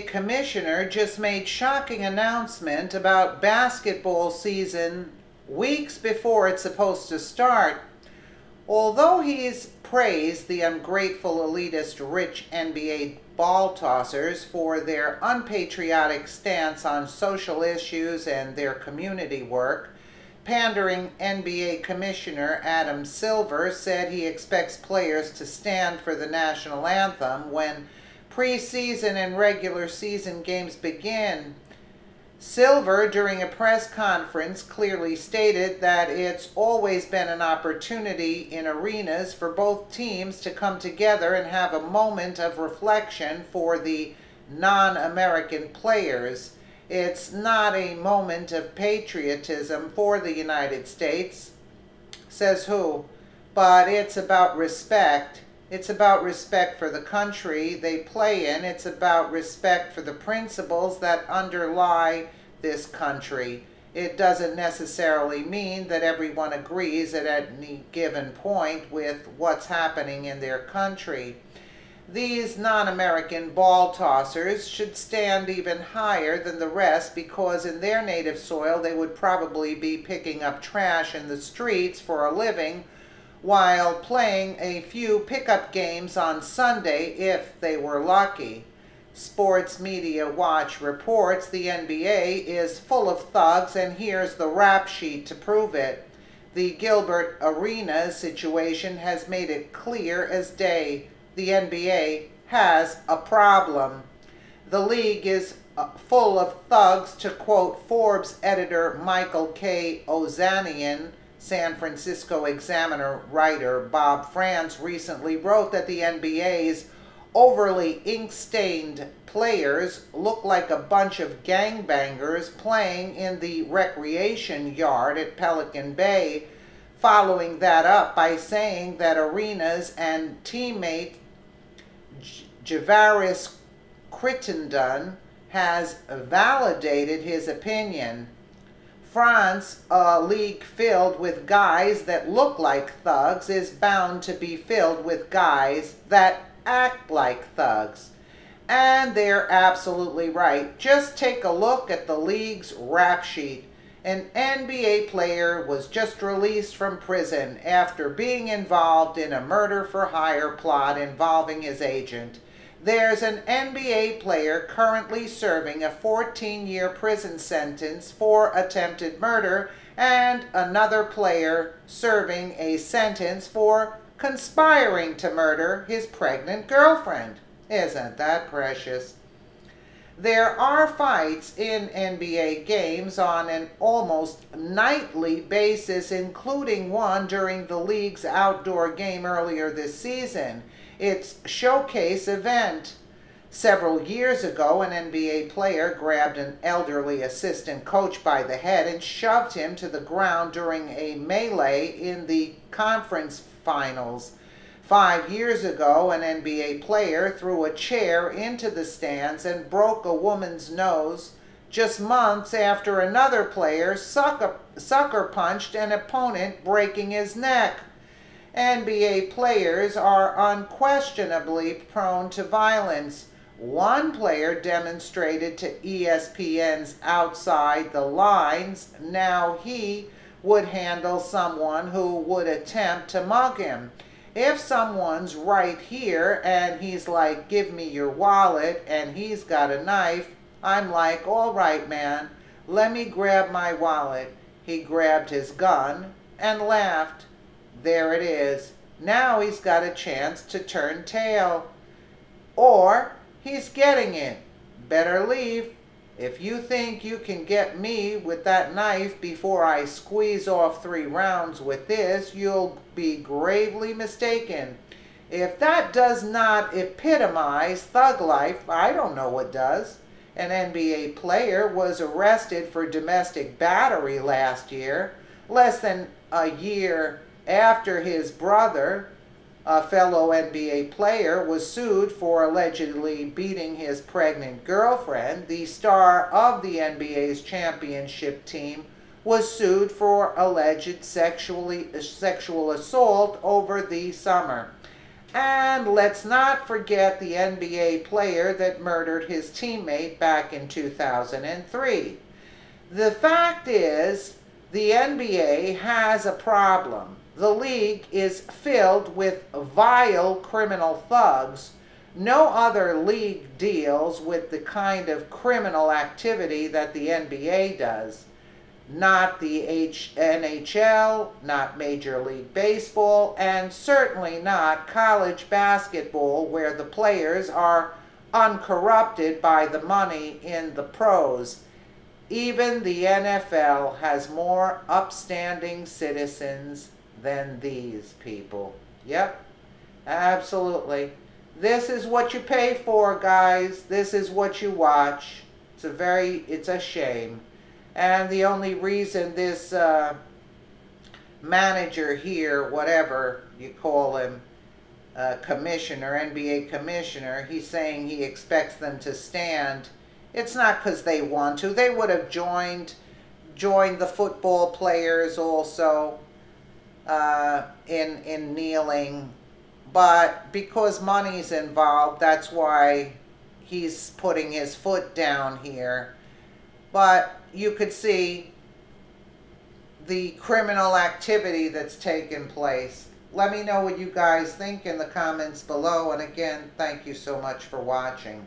Commissioner just made shocking announcement about basketball season weeks before it's supposed to start. Although he's praised the ungrateful elitist rich NBA ball tossers for their unpatriotic stance on social issues and their community work, pandering NBA Commissioner Adam Silver said he expects players to stand for the national anthem when preseason and regular season games begin. Silver, during a press conference, clearly stated that it's always been an opportunity in arenas for both teams to come together and have a moment of reflection for the non-American players. It's not a moment of patriotism for the United States, says who, but it's about respect. It's about respect for the country they play in. It's about respect for the principles that underlie this country. It doesn't necessarily mean that everyone agrees at any given point with what's happening in their country. These non-American ball tossers should stand even higher than the rest because in their native soil they would probably be picking up trash in the streets for a living while playing a few pickup games on Sunday if they were lucky. Sports Media Watch reports the NBA is full of thugs, and here's the rap sheet to prove it. The Gilbert Arenas situation has made it clear as day. The NBA has a problem. The league is full of thugs, to quote Forbes editor Michael K. Ozanian. San Francisco Examiner writer Bob Frantz recently wrote that the NBA's overly ink-stained players look like a bunch of gangbangers playing in the recreation yard at Pelican Bay, following that up by saying that Arenas and teammate Javaris Crittenden has validated his opinion. France, a league filled with guys that look like thugs, is bound to be filled with guys that act like thugs. And they're absolutely right. Just take a look at the league's rap sheet. An NBA player was just released from prison after being involved in a murder-for-hire plot involving his agent. There's an NBA player currently serving a 14-year prison sentence for attempted murder and another player serving a sentence for conspiring to murder his pregnant girlfriend. Isn't that precious? There are fights in NBA games on an almost nightly basis, including one during the league's outdoor game earlier this season. Its showcase event. Several years ago, an NBA player grabbed an elderly assistant coach by the head and shoved him to the ground during a melee in the conference finals. 5 years ago, an NBA player threw a chair into the stands and broke a woman's nose just months after another player sucker punched an opponent, breaking his neck. NBA players are unquestionably prone to violence. One player demonstrated to ESPN's Outside the Lines now he would handle someone who would attempt to mug him. If someone's right here and he's like, "Give me your wallet," and he's got a knife, I'm like, "All right, man, let me grab my wallet." He grabbed his gun and laughed. There it is. Now he's got a chance to turn tail. Or he's getting it. Better leave. If you think you can get me with that knife before I squeeze off 3 rounds with this, you'll be gravely mistaken. If that does not epitomize thug life, I don't know what does. An NBA player was arrested for domestic battery last year, less than a year after his brother, a fellow NBA player, was sued for allegedly beating his pregnant girlfriend. The star of the NBA's championship team was sued for alleged sexual assault over the summer. And let's not forget the NBA player that murdered his teammate back in 2003. The fact is, the NBA has a problem. The league is filled with vile criminal thugs. No other league deals with the kind of criminal activity that the NBA does. Not the NHL, not Major League Baseball, and certainly not college basketball, where the players are uncorrupted by the money in the pros. Even the NFL has more upstanding citizens than these people. Yep, absolutely. This is what you pay for, guys. This is what you watch. It's a shame. And the only reason this manager here, whatever you call him, commissioner, NBA commissioner, he's saying he expects them to stand. It's not because they want to. They would have joined the football players also in kneeling. But because money's involved, that's why he's putting his foot down here. But you could see the criminal activity that's taken place. Let me know what you guys think in the comments below. And again, thank you so much for watching.